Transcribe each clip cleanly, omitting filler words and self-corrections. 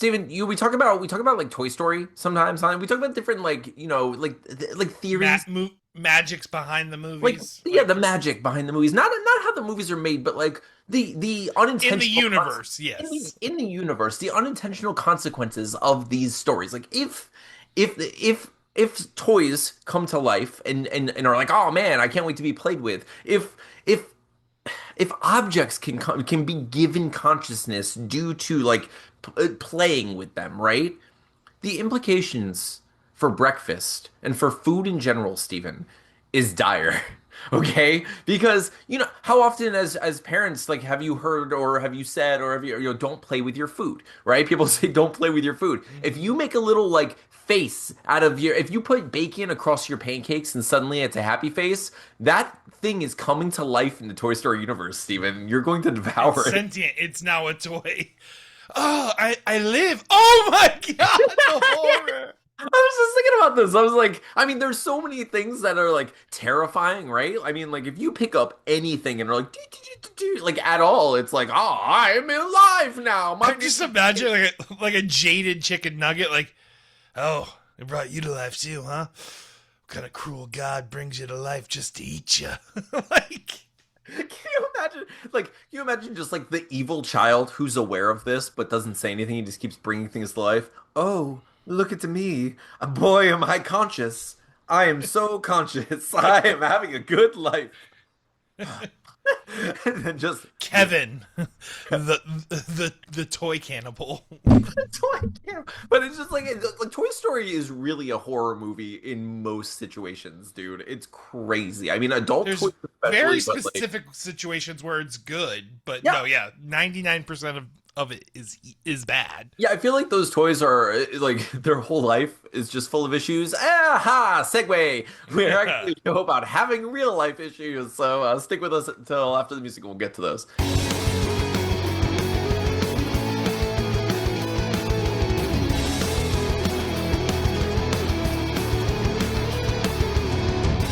Steven, we talk about like Toy Story sometimes. Huh? We talk about different like like theories, Magic's behind the like movies, yeah, the like magic behind the movies. Not how the movies are made, but like the in the unintentional universe. in the Yes. in the universe, the unintentional consequences of these stories. Like if toys come to life and are like, oh man, I can't wait to be played with. If if objects can be given consciousness due to like playing with them, right? The implications for breakfast and for food in general, Stephen, is dire. Okay? Because, how often as parents, like, have you heard or have you said or have you don't play with your food, right? People say don't play with your food. If you Hmm. make a little like face out of if you put bacon across your pancakes and suddenly it's a happy face, that thing is coming to life in the Toy Story universe, Stephen. You're going to It's devour it. sentient. It's now a toy. Oh, I live. Oh my god, the horror. I was just thinking about this. I was like, I mean, there's so many things that are like terrifying, right? I mean, like if you pick up anything and are like, "Doo, doo, doo, doo, doo," like at all, it's like, oh, I'm alive now. My I'm name just is. imagining like a jaded chicken nugget. Like, oh, it brought you to life too, huh? What kind of cruel god brings you to life just to eat you? Like, Can you imagine? Like, can you imagine just like the evil child who's aware of this but doesn't say anything? He just keeps bringing things to life. Oh, look at me. Boy, am I conscious. I am so conscious. I am having a good life. And then just Kevin, the toy cannibal. Toy Camp. But it's just like Toy Story is really a horror movie in most situations, dude. It's crazy. I mean, adult There's toys very especially, but like, specific situations where it's good, but yeah, no, yeah, 99% of it is bad. yeah. I feel like those toys are like their whole life is just full of issues. Aha, segue. We're actually a show about having real life issues. So stick with us until after the music. We'll get to those.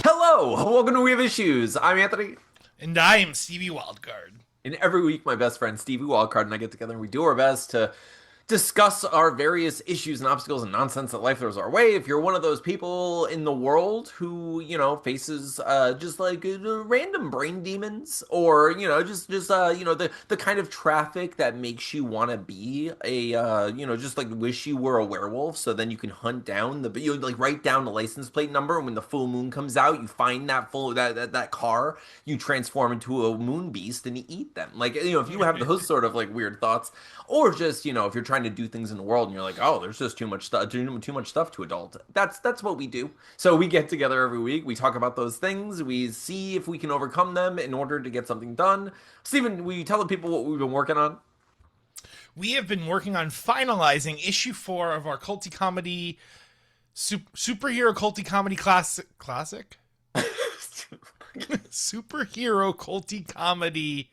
Hello, welcome to We Have Issues. I'm Anthony. And I am Stevie Wildcard. And every week, my best friend Stevie Wildcard and I get together and we do our best to discuss our various issues and obstacles and nonsense that life throws our way. If you're one of those people in the world who, faces just like random brain demons or, the kind of traffic that makes you want to be just like wish you were a werewolf so then you can hunt down like write down the license plate number and when the full moon comes out, you find that car, you transform into a moon beast and you eat them. Like, if you have those sort of like weird thoughts or just, if you're trying to do things in the world and you're like, oh, there's just too much stuff, too much stuff to adult. That's what we do. So we get together every week. We talk about those things. We see if we can overcome them in order to get something done. Stephen, will you tell the people what we've been working on? We have been working on finalizing issue 4 of our culty comedy, superhero culty comedy classic? Superhero culty comedy.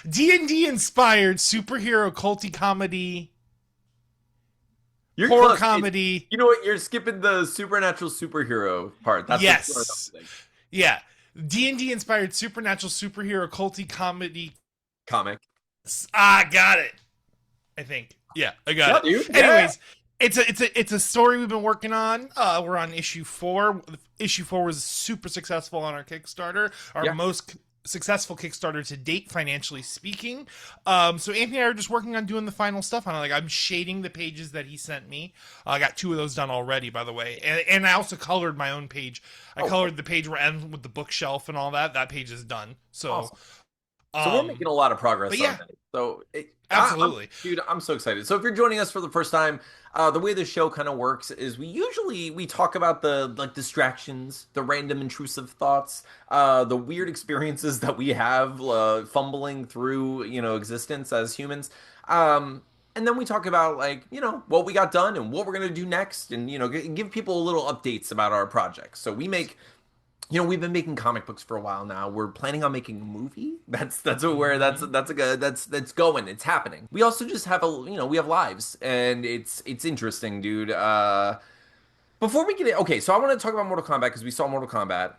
D&D inspired superhero culty comedy, You're horror close. comedy. You know what? You're skipping the supernatural superhero part. That's what you are Yes. missing. Yeah. D&D inspired supernatural superhero culty comedy. Comic. Got it. I think. Yeah, I got Yeah, it. dude. Yeah. Anyways, it's a story we've been working on. We're on issue 4. Issue 4 was super successful on our Kickstarter. Our Yeah. most successful Kickstarter to date, financially speaking. So Anthony and I are just working on doing the final stuff on it. Like I'm shading the pages that he sent me. I got 2 of those done already, by the way, and I also colored my own page. I Oh, colored the page where it ends with the bookshelf and all that. That page is done. So, awesome. So we're making um, a lot of but progress yeah, already. So, absolutely. dude, I'm so excited. So if you're joining us for the first time, the way the show kind of works is we talk about the like distractions, the random intrusive thoughts, the weird experiences that we have fumbling through existence as humans. And then we talk about like what we got done and what we're gonna do next, and give people a little updates about our projects. So we make we've been making comic books for a while now. We're planning on making a movie. That's what we're Hmm. that's a good that's going. It's happening. We also just have we have lives, and it's interesting, dude. Before we get in, okay, so I want to talk about Mortal Kombat because we saw Mortal Kombat.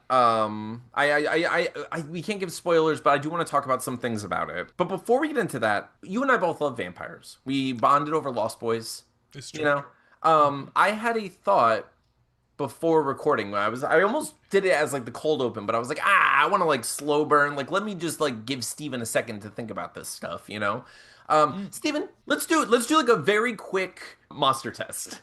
We can't give spoilers, but I do want to talk about some things about it. But before we get into that, you and I both love vampires. We bonded over Lost Boys, It's you true. know. Hmm. I had a thought before recording when I almost did it as like the cold open, but I was like, I want to like slow burn. Like, let me just like give Steven a second to think about this stuff, you know. Mm. Steven, let's do it. Let's do like a very quick monster test.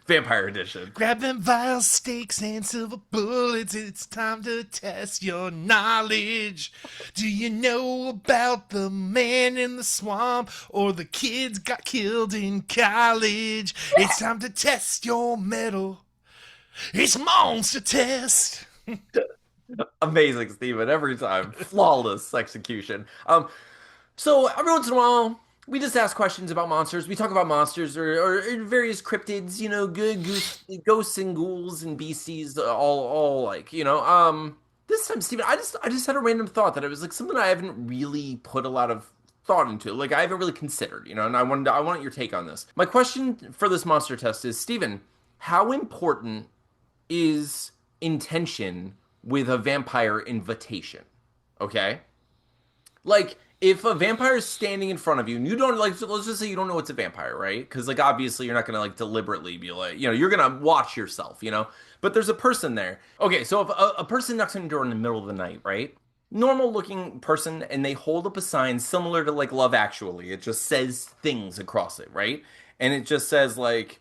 Vampire edition. Grab them vile stakes and silver bullets. It's time to test your knowledge. Do you know about the man in the swamp or the kids got killed in college? It's time to test your metal. It's monster test. Amazing, Steven. Every time. Flawless execution. So every once in a while, we just ask questions about monsters. We talk about monsters or various cryptids, you know, good ghosts and ghouls and beasties, all like, you know. This time, Steven, I just had a random thought that it was like something I haven't really put a lot of thought into. Like I haven't really considered, you know, and I want your take on this. My question for this monster test is, Steven, how important is intention with a vampire invitation? Okay? Like if a vampire is standing in front of you and you don't like, so let's just say you don't know it's a vampire, right? Because like obviously you're not gonna like deliberately be like, you know, you're gonna watch yourself, you know. But there's a person there. Okay, so if a person knocks on your door in the middle of the night, right? Normal looking person, and they hold up a sign similar to like Love Actually. It just says things across it, right? And it just says like,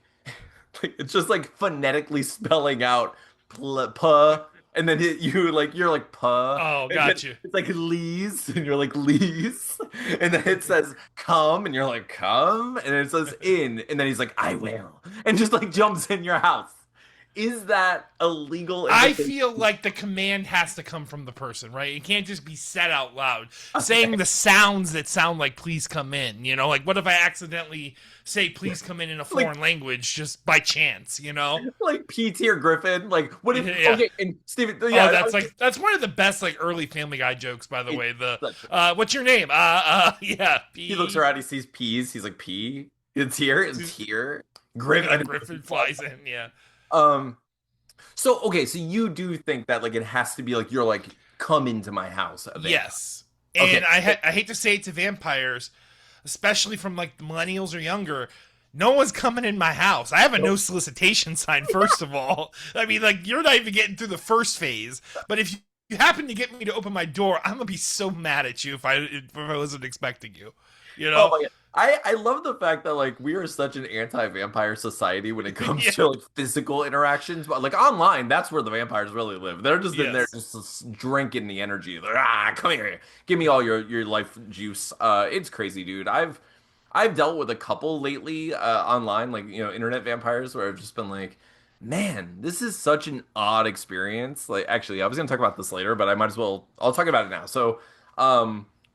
it's just like phonetically spelling out puh, and then you like you're like puh, Oh, and then got you. it's like lees, and you're like lees, and then it says come, and you're like come, and it says in, and then he's like I will, and just like jumps in your house. Is that a legal I invitation? feel like the command has to come from the person, right? It can't just be said out loud. Saying Okay. the sounds that sound like please come in, you know? Like what if I accidentally say please come in a Like foreign language just by chance, you know? like P. Tier Griffin. Like what if? Yeah. Okay, and Steven, Oh, yeah, that's one of the best like early Family Guy jokes, by the it's way. The such. what's your name? Yeah, He looks P. around, he sees peas. He's like, pea? It's here. It's here. Griffin. Griffin flies in. Yeah. Um. So okay. So you do think that like it has to be like you're like come into my house a vampire. Yes, Okay. and I hate to say it to vampires, especially from like the millennials or younger. No one's coming in my house. I have a no Nope. solicitation sign, first of all. I mean, like, you're not even getting through the first phase. But if you happen to get me to open my door, I'm going to be so mad at you if I wasn't expecting you. You Oh know? my God. I love the fact that like we are such an anti-vampire society when it comes Yeah. to like physical interactions, but like online, that's where the vampires really live. They're just in there Yes. just drinking the energy. They're, come here, give me all your life juice. It's crazy, dude. I've dealt with a couple lately online, like you know, internet vampires, where I've just been like, man, this is such an odd experience. Like, actually, I was gonna talk about this later, but I might as well. I'll talk about it now. So,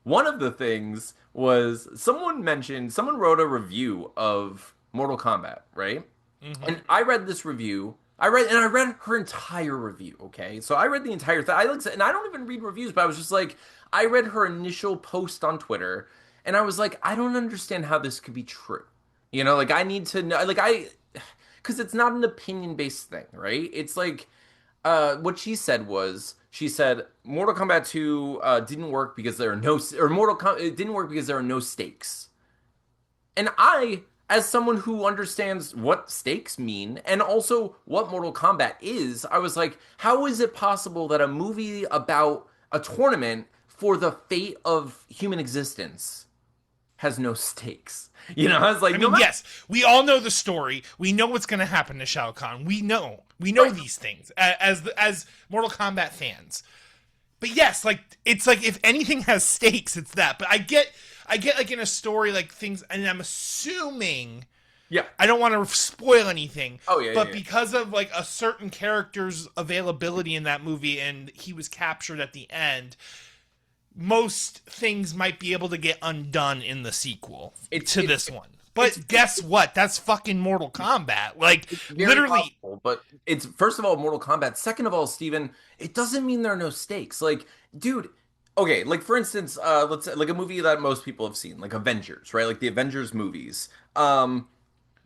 one of the things was someone wrote a review of Mortal Kombat, right? Hmm. And I read this review. I read her entire review. Okay, so I read the entire thing. And I don't even read reviews, but I was just like, I read her initial post on Twitter, and I was like, I don't understand how this could be true. You know, like I need to know, because it's not an opinion based thing, right? It's like, what she said was, she said Mortal Kombat 2 didn't work because there are no, or Mortal Kombat, it didn't work because there are no stakes. And I, as someone who understands what stakes mean and also what Mortal Kombat is, I was like, how is it possible that a movie about a tournament for the fate of human existence has no stakes? You know, I was like, I no mean, matter. yes, we all know the story. We know what's going to happen to Shao Kahn. We know Right. these things as Mortal Kombat fans. But yes, like it's like if anything has stakes, it's that. But I get like in a story like things, and I'm assuming Yeah. I don't want to spoil anything, Oh, yeah, yeah, but yeah. because of like a certain character's availability in that movie, and he was captured at the end, most things might be able to get undone in the sequel It's, to it's, this one. it's But guess what? That's fucking Mortal Kombat. Like It's very literally, possible, but it's first of all Mortal Kombat. Second of all, Steven, it doesn't mean there are no stakes. Like, dude, okay, like for instance, let's say like a movie that most people have seen, like Avengers, right? Like the Avengers movies.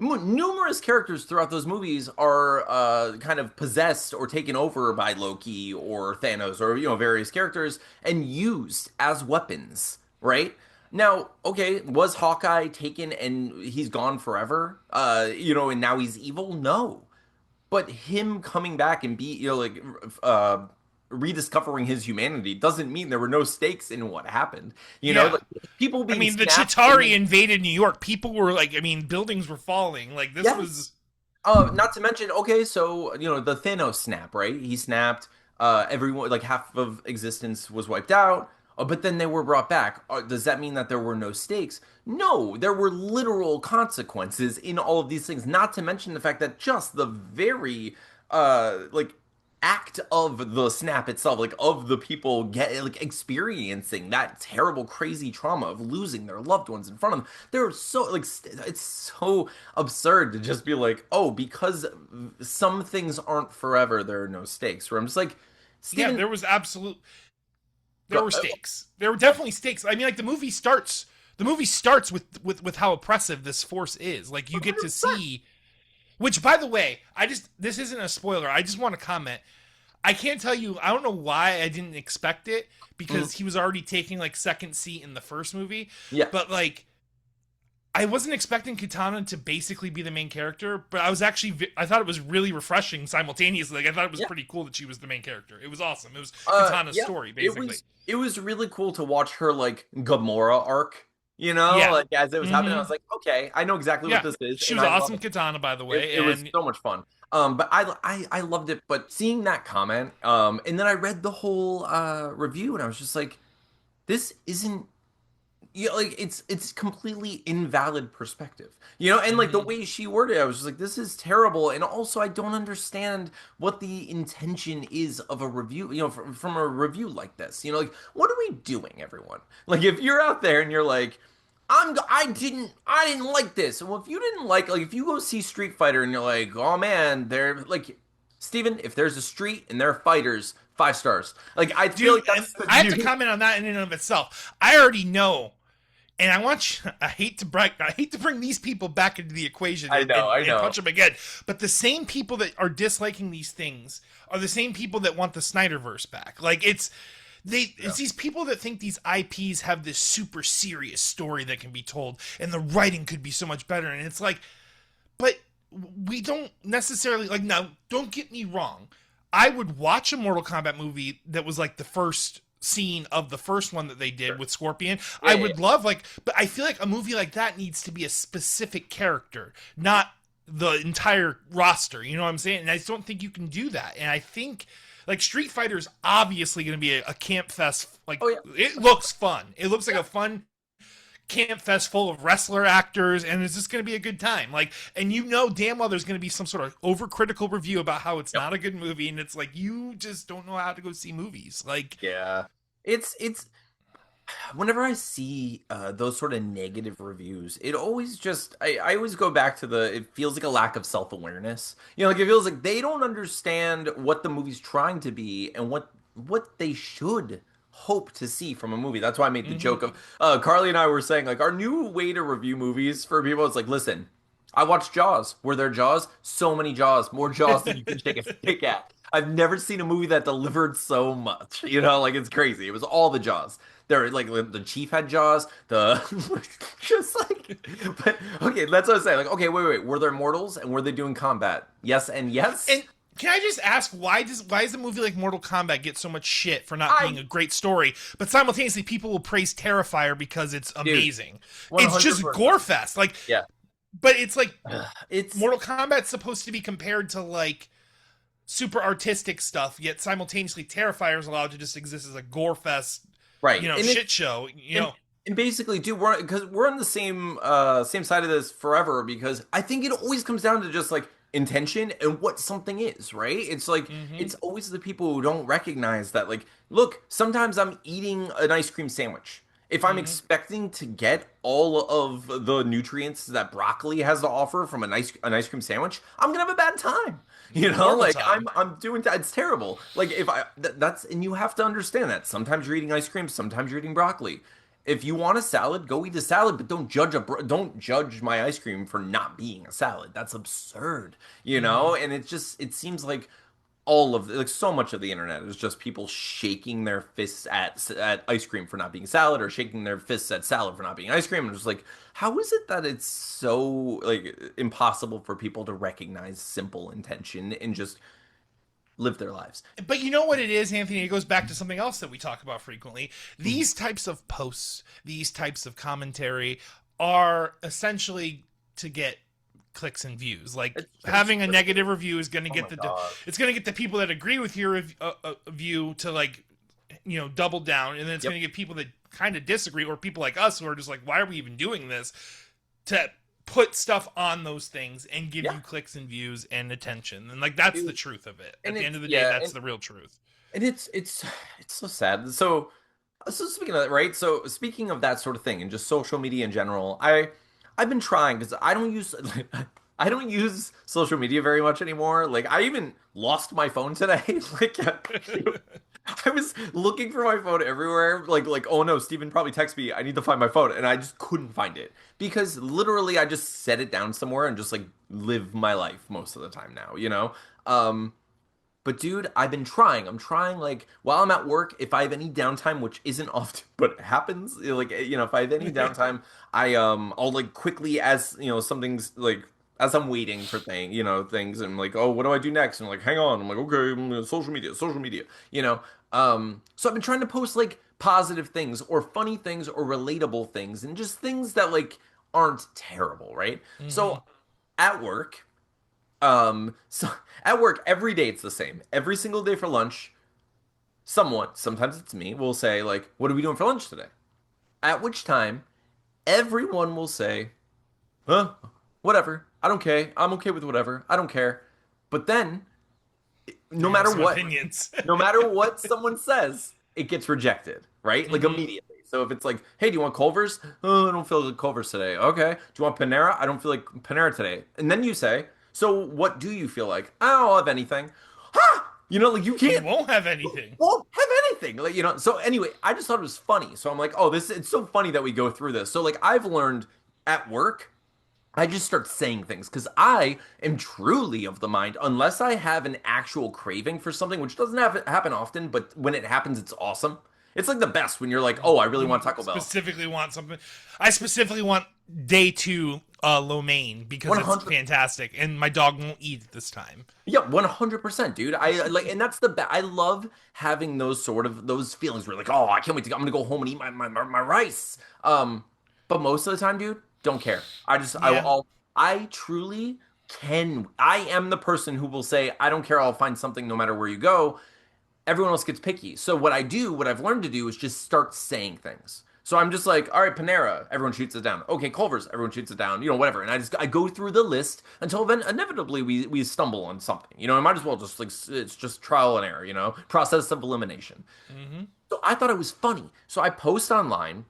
numerous characters throughout those movies are kind of possessed or taken over by Loki or Thanos or various characters and used as weapons, right? Now, okay, was Hawkeye taken and he's gone forever? And now he's evil? No. But him coming back and uh rediscovering his humanity doesn't mean there were no stakes in what happened. Yeah. Like people I being mean, the snapped and Chitauri then invaded New York. People were like, I mean, buildings were falling. Like this yeah. was. Not to mention, okay, so the Thanos snap, right? He snapped. Everyone, like half of existence was wiped out. But then they were brought back. Does that mean that there were no stakes? No, there were literal consequences in all of these things. Not to mention the fact that just the very, like act of the snap itself, like of the people experiencing that terrible, crazy trauma of losing their loved ones in front of them. They're so it's so absurd to just be like, oh, because some things aren't forever, there are no stakes. Where I'm just like, Yeah, Steven, there was absolute. There go, were stakes. There were definitely stakes. I mean, like the movie starts. The movie starts with how oppressive this force is. Like you get to 100%. see. Which, by the way, this isn't a spoiler. I just want to comment. I can't tell you. I don't know why I didn't expect it Mhm. because he was already taking like second seat in the first movie. Yeah, But like, I wasn't expecting Katana to basically be the main character. But I was actually, I thought it was really refreshing simultaneously. Like, I thought it was yeah. pretty cool that she was the main character. It was awesome. It was Katana's Yeah, story, it basically. was really cool to watch her like Gamora arc, Yeah. like as it was happening. I Mm-hmm. was like, okay, I know exactly what Yeah. this is, She and was I love awesome it. Katana, by the It, way. it was And so much fun. But I loved it. But seeing that comment, and then I read the whole review, and I was just like, this isn't like it's completely invalid perspective, and like the mm-hmm. way she worded it, I was just like, this is terrible. And also I don't understand what the intention is of a review, from a review like this, like what are we doing, everyone? Like if you're out there and you're like, I didn't like this. Well, if you didn't like if you go see Street Fighter and you're like, oh man, they're like, Steven, if there's a street and they're fighters, 5 stars. Like I feel Dude, like and that's I have to you. comment on that in and of itself. I already know, and I want you, I hate to bring these people back into the equation I know, I and know. punch them again. But the same people that are disliking these things are the same people that want the Snyderverse back. Like it's these people that think these IPs have this super serious story that can be told and the writing could be so much better. And it's like, but we don't necessarily like. Now, don't get me wrong. I would watch a Mortal Kombat movie that was like the first scene of the first one that they did Sure. with Scorpion. I Yeah, yeah, would love like, but I feel like a movie like that needs to be a specific character, not the entire roster. You know what I'm saying? And I just don't think you can do that. And I think like Street Fighter is obviously going to be a camp fest. Like oh yeah, it looks fun. It looks like yeah, a fun camp fest full of wrestler actors, and it's just going to be a good time. Like, and you know damn well there's going to be some sort of overcritical review about how it's yep, not a good movie, and it's like you just don't know how to go see movies. Like, yeah. It's whenever I see those sort of negative reviews, it always just I always go back to it feels like a lack of self-awareness. Like it feels like they don't understand what the movie's trying to be and what they should hope to see from a movie. That's why I made the mm-hmm, joke of Carly and I were saying like our new way to review movies for people is like, listen, I watched Jaws. Were there Jaws? So many Jaws, more Jaws than you can shake a stick at. I've never seen a movie that delivered so much. Like it's crazy. It was all the Jaws. There, like the Chief had Jaws. The just like, but okay, that's what I'm saying. Like, okay, wait. Were there mortals and were they doing combat? Yes and yes. and can I just ask why does a movie like Mortal Kombat get so much shit for not being I a great story, but simultaneously people will praise Terrifier because it's dude, amazing? It's just 100%. gore fest, like, Yeah. but it's like It's Mortal Kombat's supposed to be compared to like super artistic stuff, yet simultaneously Terrifier is allowed to just exist as a gore fest, right. And shit show. and and basically, dude, we're on the same side of this forever because I think it always comes down to just like intention and what something is, right? It's like Mm-hmm. it's always the people who don't recognize that, like, look, sometimes I'm eating an ice cream sandwich. If I'm Mm-hmm. expecting to get all of the nutrients that broccoli has to offer from an ice cream sandwich, I'm gonna have a bad time. Horrible Like time. I'm doing that. It's terrible. Like if I that's and you have to understand that sometimes you're eating ice cream, sometimes you're eating broccoli. If you want a salad, go eat a salad, but don't judge my ice cream for not being a salad. That's absurd, you Mm-hmm. know? And it seems like all of like so much of the internet is just people shaking their fists at ice cream for not being salad or shaking their fists at salad for not being ice cream. And just like, how is it that it's so like impossible for people to recognize simple intention and just live their lives? But you know what it is, Anthony? It goes back to something else that we talk about frequently. Mhm. These types of posts, these types of commentary are essentially to get clicks and views. Like It's having a true. negative review is going to Oh get my the God. it's going to get the people that agree with your view to like double down, and then it's Yep. going to get people that kind of disagree or people like us who are just like, why are we even doing this? To put stuff on those things and give Yeah. you clicks and views and attention. And like that's the Dude. truth of it. At And the end it's of the day, yeah, that's the real truth. and it's so sad. So speaking of that, right? So speaking of that sort of thing and just social media in general, I've been trying because I don't use I don't use social media very much anymore. Like I even lost my phone today. Like I was looking for my phone everywhere. Like oh no, Steven probably texted me. I need to find my phone, and I just couldn't find it because literally I just set it down somewhere and just like live my life most of the time now. You know. But dude, I've been trying. I'm trying like while I'm at work, if I have any downtime, which isn't often, but it happens, like if I have any downtime, I'll like quickly as something's like as I'm waiting for things and like, oh, what do I do next? And like, hang on. I'm like, okay, social media, you know. So I've been trying to post like positive things or funny things or relatable things and just things that like aren't terrible, right? Mm-hmm. So at work, so at work every day it's the same. Every single day for lunch, someone, sometimes it's me, will say like, "What are we doing for lunch today?" At which time everyone will say, "Huh, whatever. I don't care. I'm okay with whatever. I don't care." But then, They're no gonna have matter some what, opinions. no matter what someone says, it gets rejected, right? Like Mm-hmm. immediately. So if it's like, "Hey, do you want Culver's?" "Oh, I don't feel like Culver's today." "Okay. Do you want Panera?" "I don't feel like Panera today." And then you say, "So what do you feel like?" "I don't have anything." Ha! Like you You can't won't have anything. won't have anything. Like, so anyway, I just thought it was funny. So I'm like, "Oh, this it's so funny that we go through this." So like I've learned at work I just start saying things because I am truly of the mind, unless I have an actual craving for something, which doesn't happen often, but when it happens, it's awesome. It's like the best when you're like, oh, I really When you want Taco Bell. specifically want something, I specifically want day two lo mein because it's 100, fantastic, and my dog won't eat it this time. yeah, 100%, dude. I like, and that's the best. I love having those feelings where like, oh, I can't wait I'm gonna go home and eat my rice. But most of the time, dude, don't care. Yeah. I truly can. I am the person who will say, I don't care. I'll find something no matter where you go. Everyone else gets picky. So what I've learned to do is just start saying things. So I'm just like, all right, Panera, everyone shoots it down. Okay, Culver's, everyone shoots it down. Whatever. And I go through the list until then inevitably we stumble on something. I might as well just like it's just trial and error. Process of elimination. Mm-hmm. So I thought it was funny. So I post online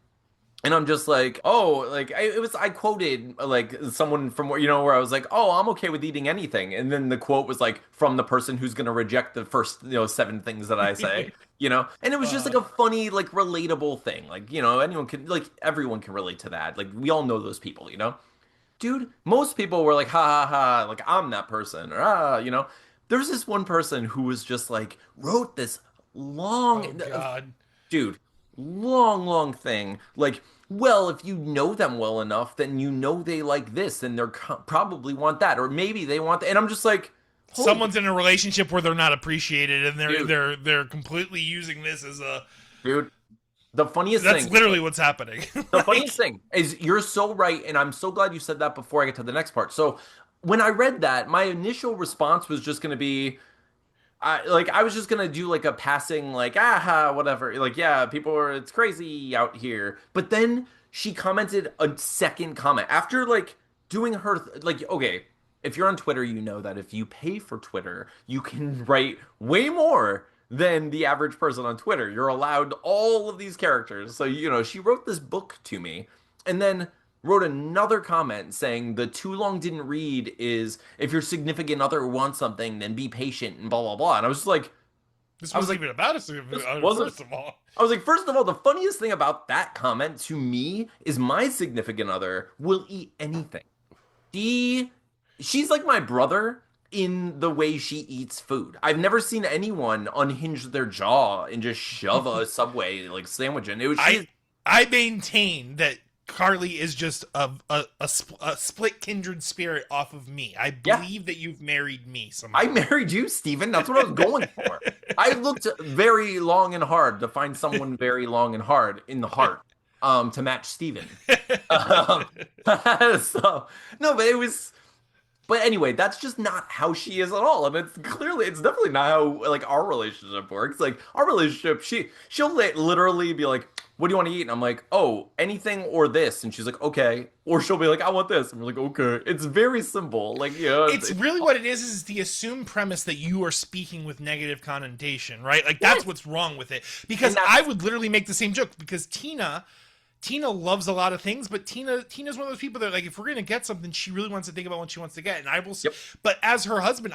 and I'm just like, oh, like I quoted like someone from where I was like, oh, I'm okay with eating anything, and then the quote was like from the person who's gonna reject the first seven things that I say, and it was just uh, like a funny like relatable thing, like anyone can like everyone can relate to that, like we all know those people. Dude, most people were like, ha ha ha, like I'm that person, or there's this one person who was just like wrote this oh long God. dude, long thing. Like, well, if you know them well enough, then they like this, and probably want that, or maybe they want that. And I'm just like, hold, Someone's in a relationship where they're not appreciated, and they're dude, they're they're completely using this as a. dude. The funniest That's thing, literally what's happening. the Like, funniest thing is you're so right, and I'm so glad you said that before I get to the next part. So when I read that, my initial response was just going to be, I was just gonna do like a passing like aha whatever like yeah people are it's crazy out here, but then she commented a second comment after like doing her like okay, if you're on Twitter you know that if you pay for Twitter you can write way more than the average person on Twitter. You're allowed all of these characters, so she wrote this book to me and then wrote another comment saying the too long didn't read is if your significant other wants something, then be patient and blah blah blah. And I was just like, This I was wasn't like, even about us, this wasn't. first of all. I was like, first of all, the funniest thing about that comment to me is my significant other will eat anything. She she's like my brother in the way she eats food. I've never seen anyone unhinge their jaw and just shove a Subway like sandwich in. It was I she. I maintain that Carly is just a split kindred spirit off of me. I Yeah, believe that you've married me I somehow. married you, Steven. That's what I was going for. I looked very long and hard to find someone very long and hard in the heart to match Steven. Um, so no, but it was. But anyway, that's just not how she is at all, and it's definitely not how like our relationship works. Like our relationship, she'll literally be like, "What do you want to eat?" And I'm like, "Oh, anything or this," and she's like, "Okay," or she'll be like, "I want this," and we're like, "Okay." It's very simple. Like It's really what it is the assumed premise that you are speaking with negative connotation, right? Like that's yes, what's wrong with it. and Because I that's would literally make the same joke because Tina loves a lot of things, but Tina's one of those people that like if we're gonna get something, she really wants to think about what she wants to get, and I will. yep, But as her husband,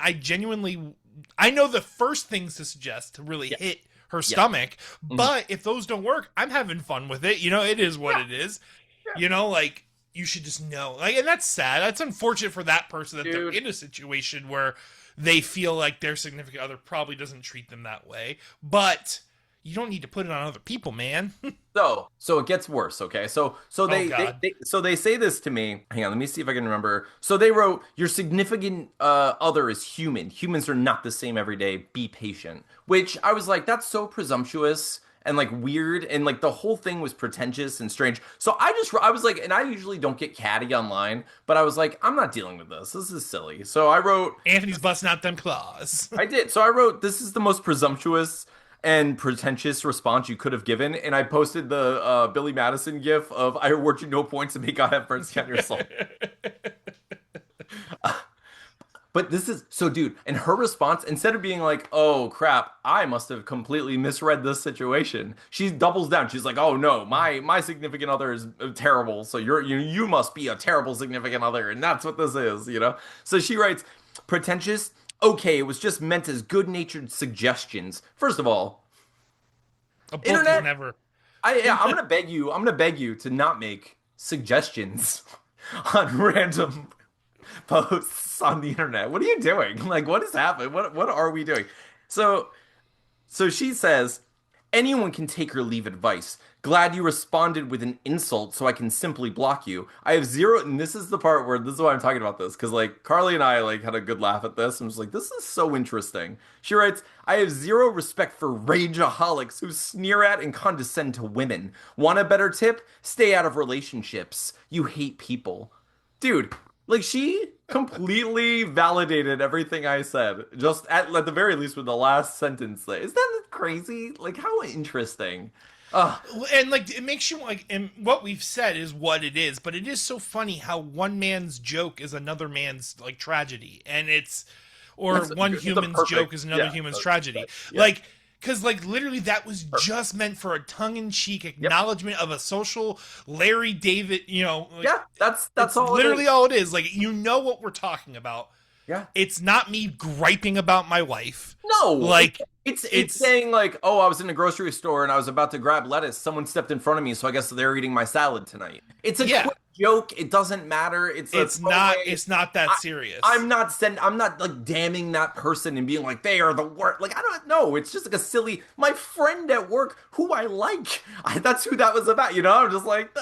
I know the first things to suggest to really yes, hit her yes, stomach. mhm, But if those don't work, I'm having fun with it. You know, it is what yeah, it is. yeah, You know, like you should just know. Like, and that's sad. That's unfortunate for that person that they're dude. in a situation where they feel like their significant other probably doesn't treat them that way. But you don't need to put it on other people, man. So it gets worse, okay? So Oh God. they say this to me. Hang on, let me see if I can remember. So they wrote, "Your significant other is human. Humans are not the same every day. Be patient." Which I was like, that's so presumptuous and like weird, and like the whole thing was pretentious and strange. So I was like, and I usually don't get catty online, but I was like, I'm not dealing with this. This is silly. So I wrote, Anthony's busting out them claws. I did. So I wrote, "This is the most presumptuous and pretentious response you could have given." And I posted the Billy Madison gif of "I award you no points and may God have mercy on your soul." But this is so, dude. And her response, instead of being like, "Oh crap, I must have completely misread this situation," she doubles down. She's like, "Oh no, my significant other is terrible. So you must be a terrible significant other, and that's what this is, you know." So she writes, "Pretentious. Okay, it was just meant as good-natured suggestions. First of all, A book is internet, never. I'm gonna beg you. I'm gonna beg you to not make suggestions on random posts on the internet. What are you doing? Like, what is happening? What are we doing?" So so she says, "Anyone can take or leave advice. Glad you responded with an insult so I can simply block you. I have zero," and this is the part where this is why I'm talking about this, because like Carly and I like had a good laugh at this and was like, this is so interesting. She writes, "I have zero respect for rageaholics who sneer at and condescend to women. Want a better tip? Stay out of relationships. You hate people." Dude, like she completely validated everything I said, just at the very least with the last sentence there. Is that crazy? Like how interesting. Uh, And like it makes you like, and what we've said is what it is, but it is so funny how one man's joke is another man's like tragedy, and or one it's a human's joke perfect, is another yeah, human's tragedy. yeah, Like, because like literally that was perfect. just meant for a tongue-in-cheek Yep. acknowledgement of a social Larry David. You know, like Yeah, that's it's all it literally is. all it is. Like you know what we're talking about. Yeah. It's not me griping about my wife. No, Like it's it's saying like, "Oh, I was in a grocery store and I was about to grab lettuce. Someone stepped in front of me, so I guess they're eating my salad tonight." It's a yeah, quick joke. It doesn't matter. It's a throwaway. it's not that I, serious. I'm not like damning that person and being like they are the worst. Like I don't know. It's just like a silly. My friend at work who I like. That's who that was about. You know. I'm just like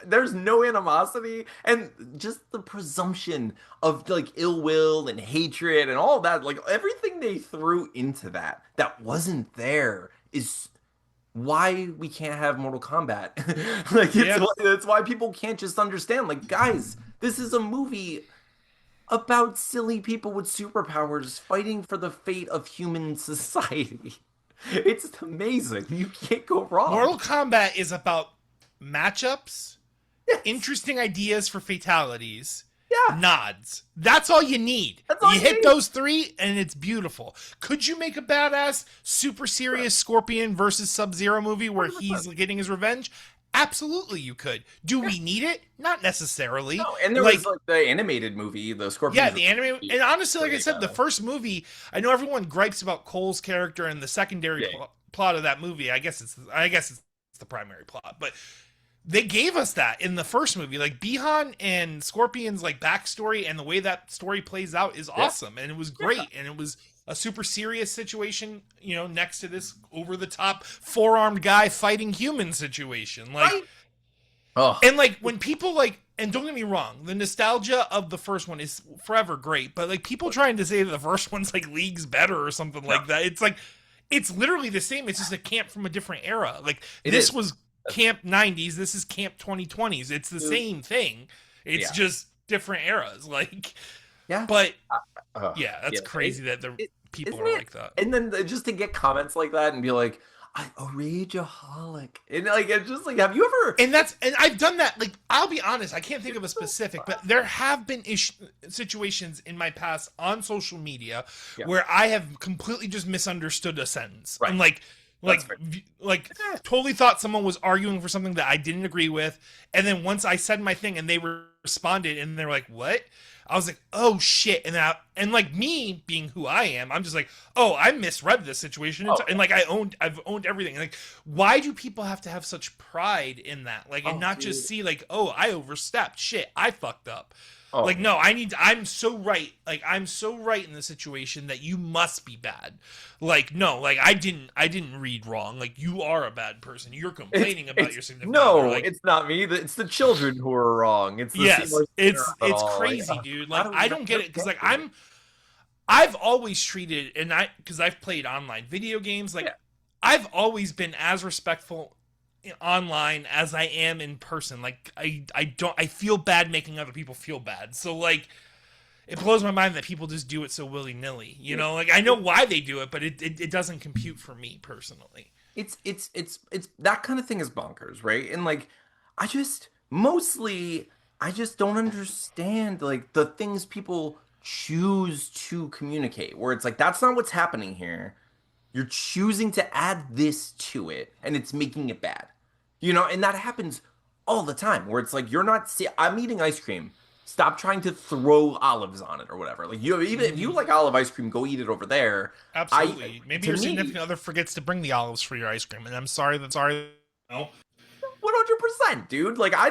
there's no animosity and just the presumption of like ill will and hatred and all that. Like everything they threw into that wasn't there is why we can't have Mortal Kombat. Like Yeah. it's why people can't just understand. Like, guys, this is a movie about silly people with superpowers fighting for the fate of human society. It's amazing. You can't go wrong. Mortal Kombat is about matchups, Yes. interesting ideas for fatalities, Yeah. nods. That's all you need. That's all You you hit need. those three, and it's beautiful. Could you make a badass, super serious Scorpion versus Sub Zero movie where he's 100%. getting his revenge? Absolutely, you could. Do Yeah. we need it? Not necessarily. No, and there was Like, like the animated movie, the yeah, Scorpions the anime, movie, and honestly, like I like said, the first movie, I know everyone gripes about Cole's character and the secondary yeah, plot of that movie. I guess it's the primary plot, but they gave us that in the first movie. Like Bihan and Scorpion's like backstory and the way that story plays out is yeah, awesome, and it was yeah, great, and it was a super serious situation, next to this over the top four-armed guy fighting human situation. Like, right. Oh, and like when people like, and don't get me wrong, the nostalgia of the first one is forever great, but like people trying to say that the first one's like leagues better or something no, like that, it's like it's literally the same. It's just a camp from a different era. Like it this is. was camp 90s, this is camp 2020s. It's the Dude, same thing. It's yeah, just different eras. Like, yeah. but Uh, yeah, that's yeah. crazy that the people Isn't are it? like that. And then just to get comments like that and be like, a rageaholic, and like it's just like, have you ever? And I've done that. Like, I'll be honest, I can't think of a specific, but there have been situations in my past on social media Yeah, where I have completely just misunderstood a sentence right. and like That's like fair. like Yeah. totally thought someone was arguing for something that I didn't agree with, and then once I said my thing and they responded and they were like, "What?" I was like, "Oh shit!" And like me being who I am, I'm just like, "Oh, I misread this situation," Oh, and like I've owned everything. Like, why do people have to have such pride in that? Like, and oh, not just dude. see like, "Oh, I overstepped. Shit, I fucked up." Oh, Like, no, I'm so right. Like, I'm so right in the situation that you must be bad. Like, no, like I didn't read wrong. Like, you are a bad person. You're complaining about it's your significant other. no, Like, it's not me. It's the children who are wrong. It's the yes, Seymour Skinner it's of it it's all. Like, crazy, dude. how Like, do we I not don't get get it because like it? I've always treated, and because I've played online video games, like Yeah. I've always been as respectful online as I am in person. Like, I feel bad making other people feel bad. So like it blows my mind that people just do it so willy nilly. Like I know why they do it, but it doesn't compute for me personally. It's that kind of thing is bonkers, right? And like I just mostly I just don't understand like the things people choose to communicate where it's like that's not what's happening here. You're choosing to add this to it and it's making it bad. And that happens all the time where it's like you're not see I'm eating ice cream. Stop trying to throw olives on it or whatever. Like even if you Mm-hmm. like olive ice cream, go eat it over there. I Absolutely. Maybe to your me significant other forgets to bring the olives for your ice cream, and I'm sorry. That's sorry. No. 100%, dude. Like I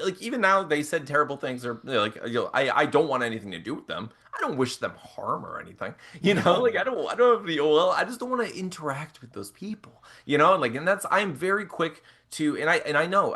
like even now they said terrible things or like I don't want anything to do with them. I don't wish them harm or anything. Like No. I don't have the well, I just don't want to interact with those people. Like and that's I'm very quick to and I know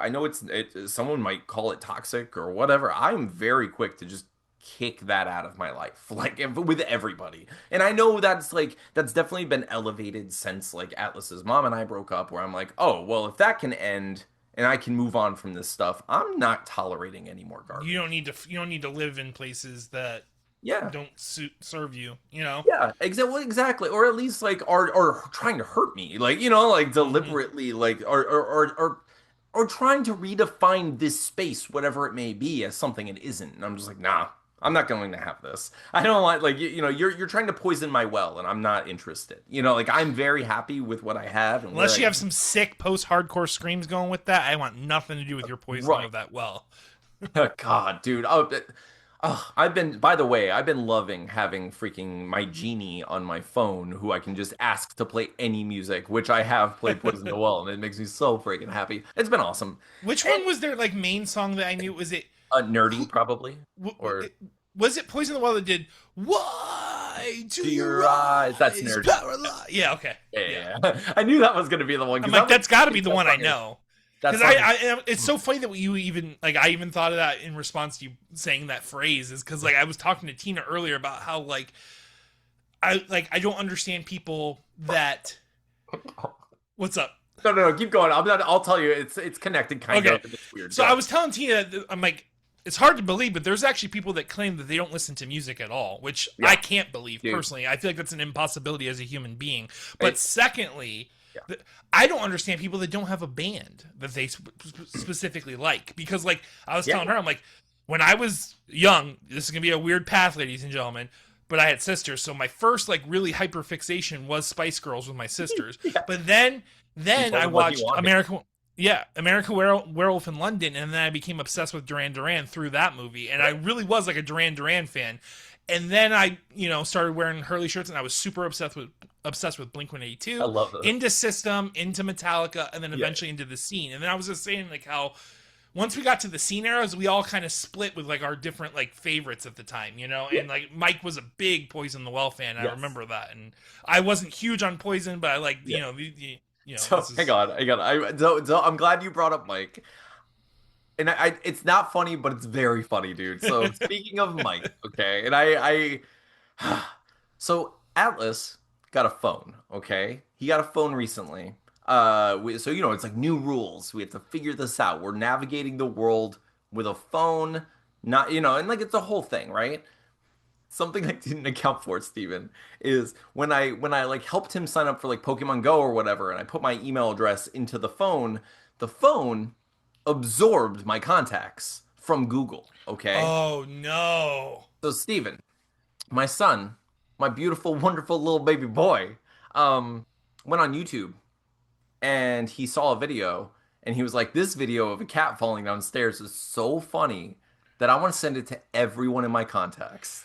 someone might call it toxic or whatever. I'm very quick to just kick that out of my life like with everybody. And I know that's definitely been elevated since like Atlas's mom and I broke up where I'm like, "Oh, well, if that can end and I can move on from this stuff. I'm not tolerating any more garbage." You don't need to live in places that Yeah. don't serve you. You know. Yeah, exactly. Or at least like are trying to hurt me. Like, like Mm-hmm. deliberately like or trying to redefine this space, whatever it may be, as something it isn't. And I'm just like, nah, I'm not going to have this. I don't like you're trying to poison my well and I'm not interested. Like I'm very happy with what I have and where Unless I you have am. some sick post-hardcore screams going with that, I want nothing to do with your poisoning Right. of that well. God, dude. By the way, I've been loving having freaking my genie on my phone who I can just ask to play any music, which I have played Poison the Well, and it makes me so freaking happy. It's been awesome. Which And one was their like main song that I knew? Was it nerdy, who? probably. Or Was it Poison the Well that did "Why to to your eyes. That's Rise nerdy. Paralyzed"? Yeah, okay, Yeah, yeah. yeah, yeah. I knew that was gonna be the one I'm because like, that's got to be the that one I song is know. that Because song is it's so funny that you even like I even thought of that in response to you saying that phrase is because like I was talking to Tina earlier about how like I don't understand people that what's up. no, no, no. Keep going. I'll tell you. It's connected, kind Okay, of, and it's weird. so Go I ahead. was telling Tina that I'm like it's hard to believe, but there's actually people that claim that they don't listen to music at all, which I Yeah, can't believe dude. personally. I feel like that's an impossibility as a human being. But I, secondly, yeah, I don't understand people that don't have a band that they specifically like because, like, I was yeah, telling her, I'm like, when I was young, this is gonna be a weird path, ladies and gentlemen. But I had sisters, so my first like really hyper fixation was Spice Girls with my sisters. yeah. But then You I told him what he watched wanted. American. Yeah, American Werewolf in London, and then I became obsessed with Duran Duran through that movie, and I Right. really was like a Duran Duran fan. And then I, started wearing Hurley shirts, and I was super obsessed with Blink I 182, love it. into System, into Metallica, and then Yeah. eventually into the scene. And then I was just saying like how once we got to the scene eras, we all kind of split with like our different like favorites at the time, Yeah. And like Mike was a big Poison the Well fan. I Yes. remember that, and I wasn't huge on Poison, but I like Yeah. this So hang is on, hang on. I'm glad you brought up Mike. And it's not funny, but it's very funny, dude. So speaking of Mike, okay, and so Atlas got a phone, okay? He got a phone recently. So it's like new rules. We have to figure this out. We're navigating the world with a phone, not and like it's a whole thing, right? Something I didn't account for, Steven, is when I like helped him sign up for like Pokemon Go or whatever, and I put my email address into the phone absorbed my contacts from Google. Okay. oh no. So Steven, my son, my beautiful, wonderful little baby boy, went on YouTube and he saw a video and he was like, this video of a cat falling downstairs is so funny that I want to send it to everyone in my contacts.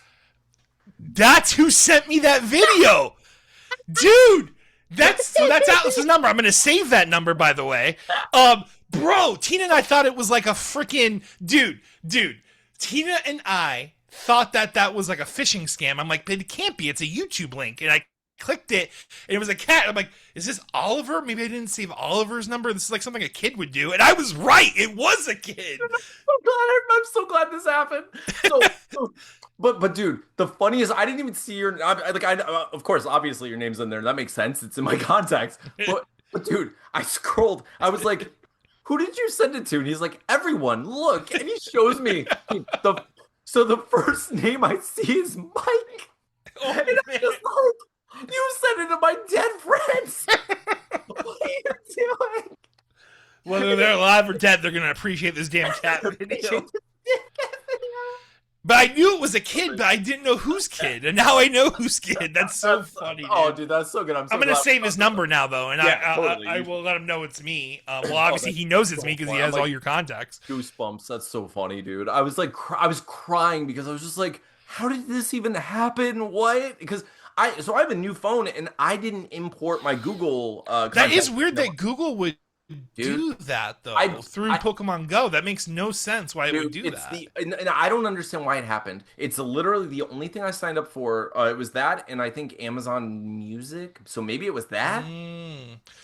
That's who sent me that video. Dude, that's Atlas's number. I'm gonna save that number, by the way. Bro, Tina and I thought it was like a freaking dude. Tina and I thought that was like a phishing scam. I'm like, but it can't be. It's a YouTube link, and I clicked it, and it was a cat. I'm like, is this Oliver? Maybe I didn't save Oliver's number. This is like something a kid would do, and I was right. It was a kid. I'm so glad this happened. But dude, the funniest, I didn't even see your of course, obviously your name's in there. That makes sense. It's in my contacts. But dude, I scrolled. I was like, who did you send it to? And he's like, everyone, look. And he shows me the first name I see is Mike. Oh And I'm man. just like, you sent it to my dead friends. What are you doing? Whether they're alive or dead, they're gonna appreciate this damn cat video. But I knew it was a kid, but I didn't know whose kid, and now I know whose kid. That's so funny, dude. Oh, dude, that's so good. I'm so I'm gonna glad. save his number now, though, and Yeah, I, totally. I will let him know it's me. Well, Oh, obviously that's he knows it's so me because he funny. I'm has all like your contacts. goosebumps. That's so funny, dude. I was like, I was crying because I was just like, how did this even happen? What? Because I have a new phone and I didn't import my Google That is contacts. weird No, that Google would dude. do that I, though through I, Pokemon Go. That makes no sense why it would dude, do it's that. and I don't understand why it happened. It's literally the only thing I signed up for. It was that, and I think Amazon Music. So maybe it was that.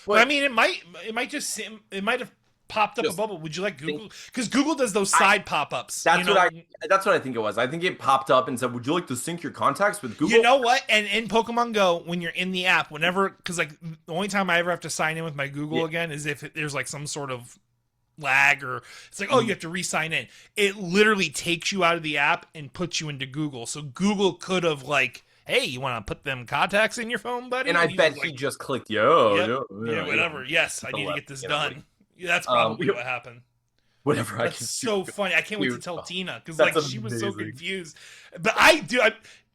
Well, I But mean, it might have popped up a just bubble. Would you like think, Google? Because Google does those I, side pop-ups. that's what I. That's what I think it was. I think it popped up and said, "Would you like to sync your contacts with You Google?" know what? And in Pokemon Go, when you're in the app, whenever, because like the only time I ever have to sign in with my Google Yeah. again is if there's like some sort of lag or it's like, oh, you Mhm. have to re-sign in. It literally takes you out of the app and puts you into Google. So Google could have like, hey, you want to put them contacts in your phone, buddy? And I And he's bet just he like, just clicked, yep, yo, yeah, whatever. Yes, I the need to left, get this like, done. Yeah, that's um, probably what happened. whatever I That's can so do. funny. I can't wait to Dude, tell oh, Tina because that's like she was so amazing. confused. But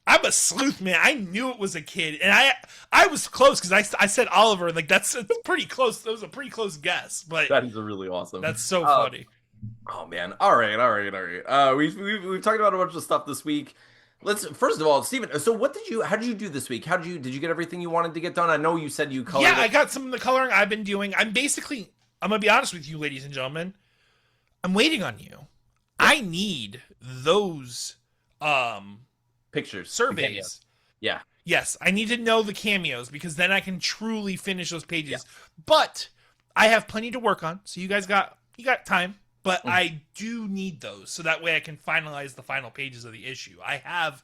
I'm a sleuth, man. I knew it was a kid, and I was close because I said Oliver, and like it's pretty close. That was a pretty close guess, but That is really awesome. that's so Uh, funny. oh man. All right, all right, all right. We've talked about a bunch of stuff this week. Let's first of all, Steven, so how did you do this week? Did you get everything you wanted to get done? I know you said you Yeah, colored I it. got some of the coloring I've been doing. I'm gonna be honest with you, ladies and gentlemen. I'm waiting on you. Yeah, I need those pictures. The cameo. surveys. Yeah. Yes, I need to know the cameos because then I can truly finish those Yeah. pages. But I have plenty to work on, so you got time. But Mhm. I do need those so that way I can finalize the final pages of the issue. I have,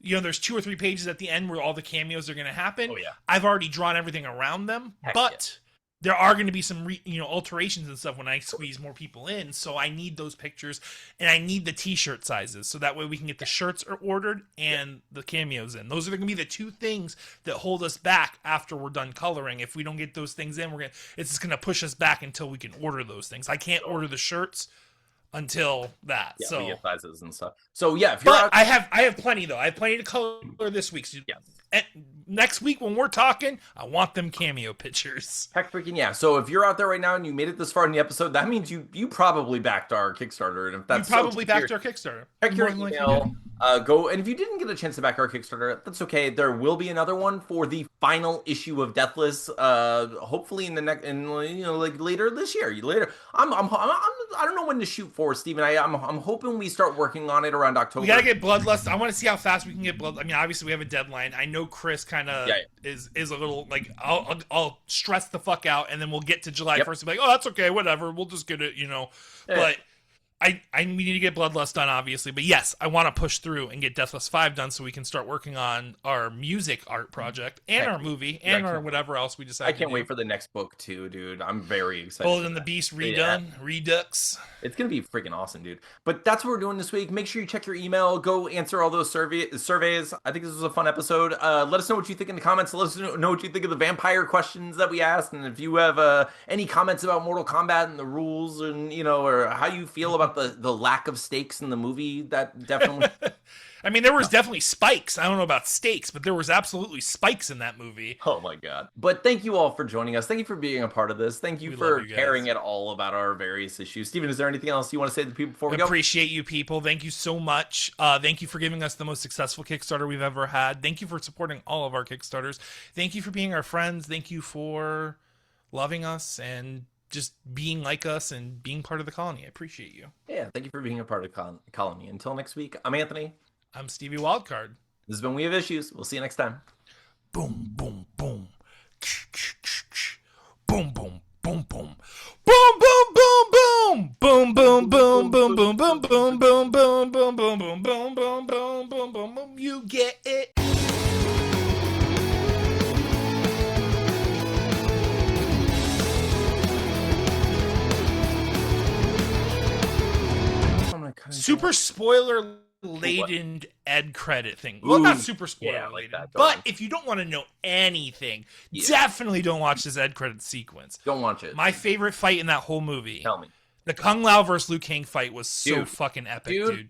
there's 2 or 3 pages at the end where all the cameos are going to happen. Oh yeah. I've already drawn everything around them, Heck yeah. but there are going to be some alterations and stuff when I squeeze more people in. So I need those pictures and I need the t-shirt sizes so that way we can get the shirts ordered and the cameos in. Those are going to be the 2 things that hold us back after we're done coloring. If we don't get those things in, it's just going to push us back until we can order those things. I can't order the shirts until that. Yeah, we So, get sizes and stuff. So yeah, if you're but out, I have plenty though. I have plenty to color this week. So, yeah. and next week when we're talking, I want them cameo pictures. Heck freaking yeah. So if you're out there right now and you made it this far in the episode, that means you probably backed our Kickstarter. And if You that's so, probably backed our Kickstarter. check You your more than likely did. email. Go and if you didn't get a chance to back our Kickstarter, that's okay. There will be another one for the final issue of Deathless. Hopefully in the next, in like later this year. Later, I don't know when to shoot for, Steven. I'm hoping we start working on it around October. We gotta get Bloodlust. I want to see how fast we can get blood. I mean, obviously we have a deadline. I know Chris kind of Yeah, is a little like I'll stress the fuck out, and then we'll get to July yep. 1st and be like, oh, that's okay, whatever. We'll just get it, Yeah. But we need to get Bloodlust done, obviously. But yes, I want to push through and get Deathless 5 done so we can start working on our music art project and our movie and our whatever else we decide. I can't wait for the next book too, dude. I'm very excited. Bullet and the Beast redone, Redux. It's gonna be freaking awesome, dude. But that's what we're doing this week. Make sure you check your email. Go answer all those surveys. I think this was a fun episode. Let us know what you think in the comments. Let us know what you think of the vampire questions that we asked, and if you have any comments about Mortal Kombat and the rules, and or how you feel about the lack of stakes in the movie. That definitely. I mean, there was definitely spikes. I don't know about stakes, but there was absolutely spikes in that movie. Oh my god. But thank you all for joining us. Thank you for being a part of this. Thank you for caring at all about our various issues. Steven, is there anything else you want to say to the people before we go? Appreciate you people. Thank you so much. Thank you for giving us the most successful Kickstarter we've ever had. Thank you for supporting all of our Kickstarters. Thank you for being our friends. Thank you for loving us and just being like us and being part of the colony. I appreciate you. Yeah, thank you for being a part of the colony. Until next week, I'm Anthony. I'm Stevie Wildcard. This has been We Have Issues. We'll see you next time. Boom, boom, boom. Boom, boom, boom, boom. Boom, boom, boom, boom. Boom, boom, boom, boom, boom, boom, boom, boom, boom, boom, boom, boom, boom, boom, boom, boom, boom, boom. You get it. Super spoiler laden Ed credit thing. Well, not super spoiler laden, but if you don't want to know anything, definitely don't watch this Ed credit sequence. Don't watch it. My favorite fight in that whole movie. Tell me. The Kung Lao versus Liu Kang fight was so fucking epic, dude.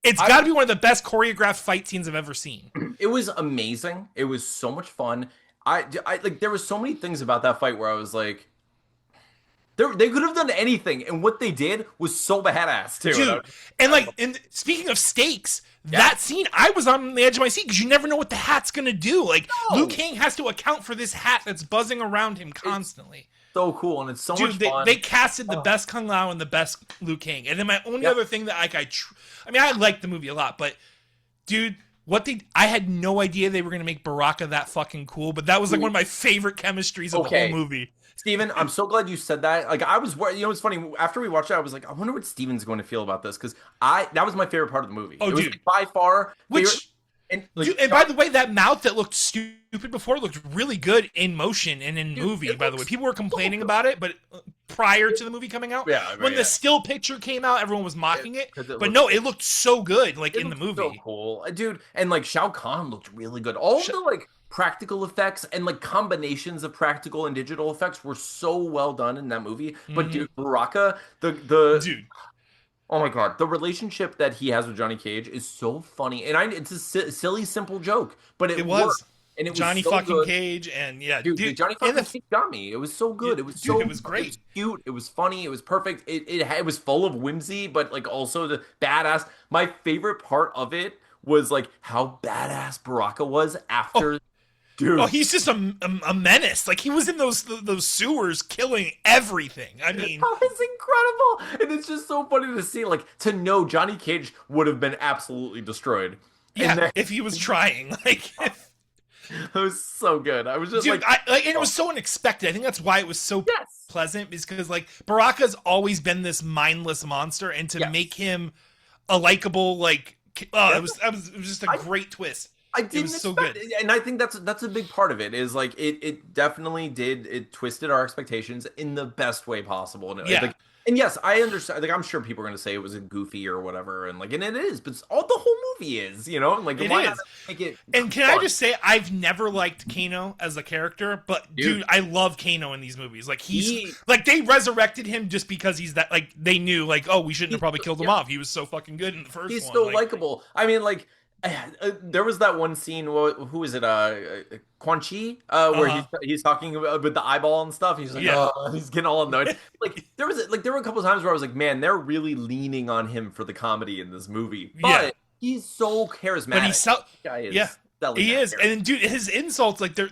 It's got to be one of the best choreographed fight scenes I've ever seen. It was amazing. It was so much fun. I like. There were so many things about that fight where I was like, they could have done anything, and what they did was so badass too. Dude, and speaking of stakes, that scene, I was on the edge of my seat because you never know what the hat's gonna do. Like, Liu Kang has to account for this hat that's buzzing around him constantly. So cool, and it's so much fun. They casted the best Kung Lao and the best Liu Kang. And then my only other thing that I mean, I liked the movie a lot, but dude, I had no idea they were gonna make Baraka that fucking cool, but that was like one of my favorite chemistries of the whole movie. Steven, I'm so glad you said that. Like, I was, it's funny. After we watched it, I was like, I wonder what Steven's going to feel about this, because that was my favorite part of the movie. Oh, it was dude, by far. And by the way, that mouth that looked stupid before looked really good in motion and in movie. By the way, people were complaining about it, but prior to the movie coming out, when the still picture came out, everyone was mocking it. But no, it looked so good, like in the movie. So cool, dude. And like Shao Kahn looked really good. All the like practical effects and like combinations of practical and digital effects were so well done in that movie. But dude, Baraka, the dude. Oh my god, the relationship that he has with Johnny Cage is so funny, and it's a silly, simple joke, but it was. Worked. And it was Johnny so fucking good. Cage, and dude, Johnny fucking Cage got me. It was so good. It was it was great. It was cute. It was funny. It was perfect. It was full of whimsy, but like also the badass. My favorite part of it was like how badass Baraka was after. Dude. Oh, he's just a menace. Like, he was in those sewers killing everything. I mean, that was incredible, and it's just so funny to see. Like, to know Johnny Cage would have been absolutely destroyed. Yeah, if he was trying. Like, it was so good. I was just and it was so unexpected. I think that's why it was so pleasant, because like Baraka's always been this mindless monster, and to make him a likable it was just a great twist. I didn't expect it, and I think that's a big part of it. Is like it definitely did. It twisted our expectations in the best way possible. And and yes, I understand. Like, I'm sure people are going to say it was a goofy or whatever, and it is, but all the whole movie is, and like, why not make it? And can I just say, I've never liked Kano as a character, but dude, I love Kano in these movies. Like, like, they resurrected him just because he's that. Like, they knew, like, oh, we shouldn't have probably killed him off. He was so fucking good in the first one. He's so likable. I mean, like, There was that one scene. Who is it? Quan Chi, where Uh-huh. he's talking about, with the eyeball and stuff. He's like, Yeah. oh, he's getting all annoyed. There were a couple times where I was like, man, they're really leaning on him for the comedy in this movie. Yeah. But he's so But charismatic. he's so This guy yeah. is selling He that is. character. And dude, his insults like they're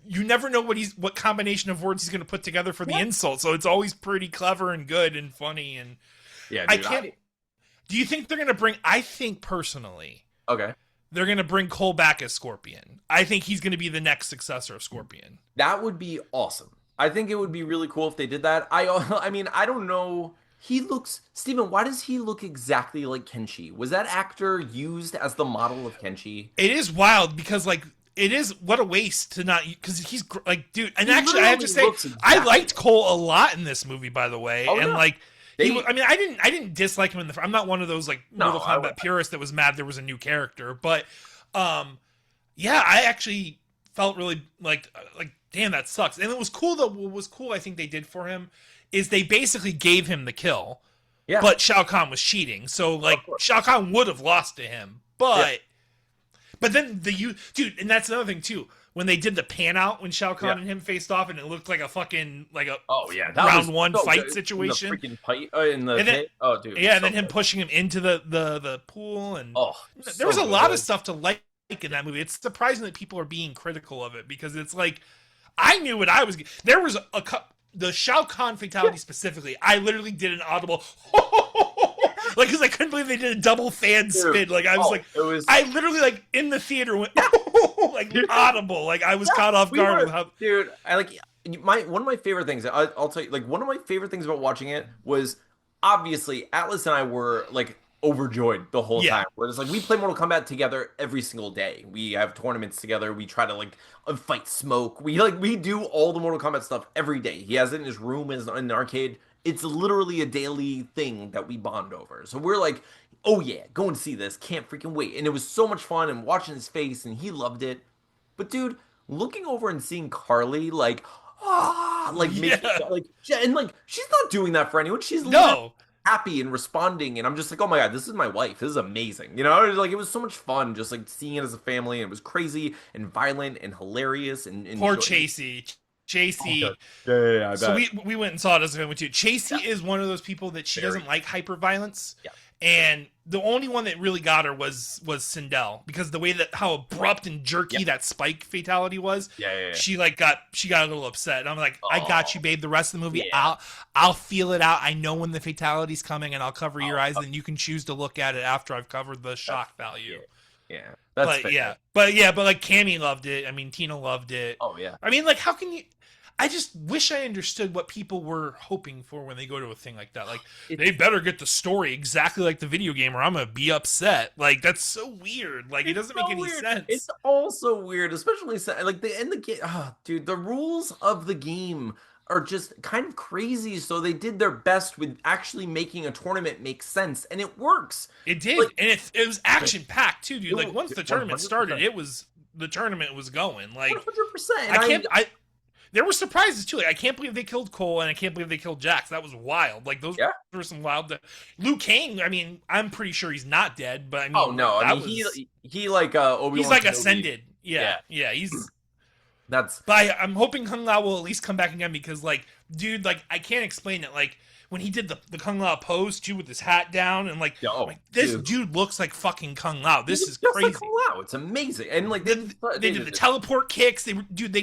you never know what combination of words he's going to put together for the Yeah, insult. So it's always pretty clever and good and funny and yeah, I dude. can't do you think they're going to bring I think personally Okay. they're going to bring Cole back as Scorpion. I think he's going to be the next successor of Scorpion. That would be awesome. I think it would be really cool if they did that. I mean, I don't know. He looks, Steven, why does he look exactly like Kenshi? Was that actor used as the model of Kenshi? It is wild because like it is what a waste to not because he's like dude and He actually I have to literally say looks I exactly. liked Cole a lot in this movie by the way Oh and yeah. like They I mean I didn't dislike him in the I'm not one of those like no, Mortal Kombat purists that was mad there was a new character but um yeah I actually felt really like damn that sucks and it was cool though what was cool I think they did for him is they basically gave him the kill yeah, but Shao Kahn was cheating so like of course. Shao Kahn would have lost to him Yeah, but then dude, and that's another thing too. When they did the pan out when Shao yeah. Kahn and him faced off, and it looked like a fucking like a Oh yeah, that was round one so fight good in the situation, freaking fight in the and then pit. Oh dude, yeah, and so then him good. pushing him into the pool, and Oh, there was so a lot of good. stuff to like in that movie. It's surprising that people are being critical of it because it's like I knew what I was. There was the Shao Kahn Yeah, fatality specifically. I literally did an audible. Like, because I couldn't believe they did a double fan dude. spin. Like, I was Oh, like, it was I literally like in the theater went yeah, like dude. audible. Like I was Yeah, caught off we guard were, with how. dude. I like my one of my favorite things. I'll tell you, like one of my favorite things about watching it was obviously Atlas and I were like overjoyed the whole Yeah, time. Where it's like we play Mortal Kombat together every single day. We have tournaments together. We try to like fight smoke. We do all the Mortal Kombat stuff every day. He has it in his room as in the arcade. It's literally a daily thing that we bond over. So we're like, oh yeah, go and see this. Can't freaking wait. And it was so much fun and watching his face and he loved it. But dude, looking over and seeing Carly like like making yeah. like and like she's not doing that for anyone. She's literally No, happy and responding and I'm just like, "Oh my God, this is my wife. This is amazing." You know, it was so much fun just like seeing it as a family and it was crazy and violent and hilarious and poor joy. Chasey. Oh, Chasey. good. Yeah, I So bet. we went and saw it as a family too. Yeah, Chasey is one of those people that she very. doesn't like hyper violence, Yeah. and the only one that really got her was Sindel because the way that how abrupt and Yeah. jerky that Spike fatality was, Yeah. she got a little upset. And I'm like, I got Oh, you, babe. The rest of the movie, yeah. I'll feel it out. I know when the fatality's coming, and I'll cover your Oh, eyes, and you can choose to look at it after I've covered the that's shock value. yeah. Yeah. That's But fair. yeah, but like Cammy loved it. I mean, Tina loved it. Oh yeah. I mean, like, how can you? I just wish I understood what people were hoping for when they go to a thing like that. Like, they It's better get the story exactly like the video game, or I'm gonna be upset. Like, that's so weird. Like, it It's doesn't make so any weird. sense. It's also weird, especially like the end the game. Oh, dude, the rules of the game are just kind of crazy. So they did their best with actually making a tournament make sense, and it works. It did, Like and it was action packed too, dude. Like, once the tournament started, 100%, the tournament was going. Like, 100%. I can't. I there were surprises too. Like, I can't believe they killed Cole, and I can't believe they killed Jax. That was wild. Like, those Yeah. were some wild. Liu Kang. I mean, I'm pretty sure he's not dead, but I Oh mean, no, I that mean was he like he's Obi-Wan like Kenobi. ascended. Yeah, Yeah, yeah. He's. that's But I'm hoping Kung Lao will at least come back again because, like, dude, like I can't explain it. Like when he did the Kung Lao pose too with his hat down, and like, yeah, I'm oh like this dude. dude looks like fucking Kung Lao. He This looks is just like crazy. Kung Lao. It's amazing. And like They did the teleport kicks. They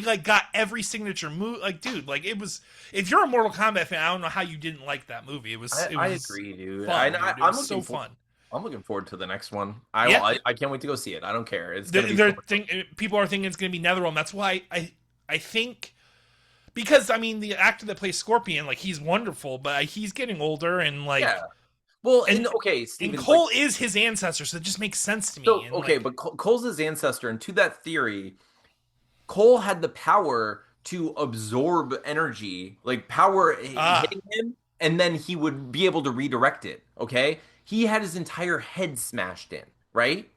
like got every signature move. Like, dude, like it was. If you're a Mortal Kombat fan, I don't know how you didn't like that movie. It I was agree, dude. fun, dude. It I'm was so looking fun. I'm looking forward to the next one. Yeah, I can't wait to go see it. I don't care. It's gonna be so much fun. people are thinking it's gonna be NetherRealm. That's why I think because I mean the actor that plays Scorpion, like he's wonderful, but he's getting older and like Yeah. Well, and okay, and Steven, like Cole is his ancestor, so it just makes sense to me. so And okay, like but Cole's his ancestor, and to that theory, Cole had the power to absorb energy, like power ah hitting him, and then he would be able to redirect it. Okay, he had his entire head smashed in, right?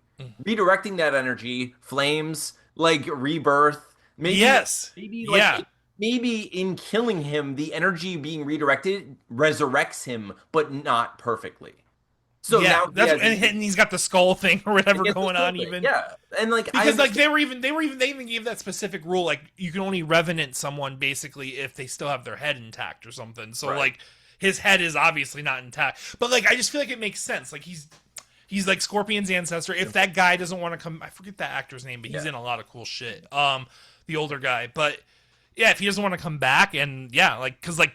Redirecting that energy, flames, like rebirth, yes, maybe yeah. maybe in killing him, the energy being redirected resurrects him, but not perfectly. So Yeah, now he has and he's got the skull thing or he whatever gets the going skull on thing. even. Yeah, and like I Because like understand. they even gave that specific rule, like you can only revenant someone basically if they still have their head intact or something. So Right. like his head is obviously not intact, but like I just feel like it makes sense. Like he's like Scorpion's ancestor. If that guy doesn't want to come, I forget that actor's name, but he's Yeah. in a lot of cool shit. The older guy, but yeah, if he doesn't want to come back, and yeah, like because like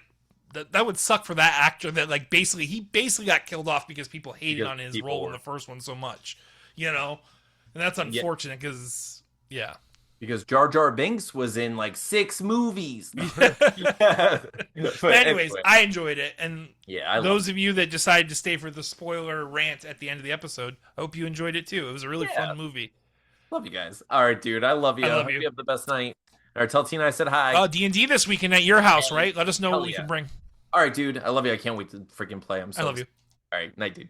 that would suck for that actor that like basically he basically got killed off because people hated Because on his people role in were the first one so much, you know, and that's yeah, unfortunate because yeah. because Jar Jar Binks was in like 6 movies. But Yeah. But anyways, anyway, I enjoyed it, and yeah, I love those it. of you that decided to stay for the spoiler rant at the end of the episode, I hope you enjoyed it too. It was a really Yeah, fun movie. love you guys. All right, dude, I love I you. love Hope you. you have the best night. All right, tell Tina I said hi. D&D this weekend at your house, Hell, right? Let us know what hell we yeah. can bring. All right, dude, I love you. I can't wait to freaking play. I'm I so love you. excited. All right, night, dude.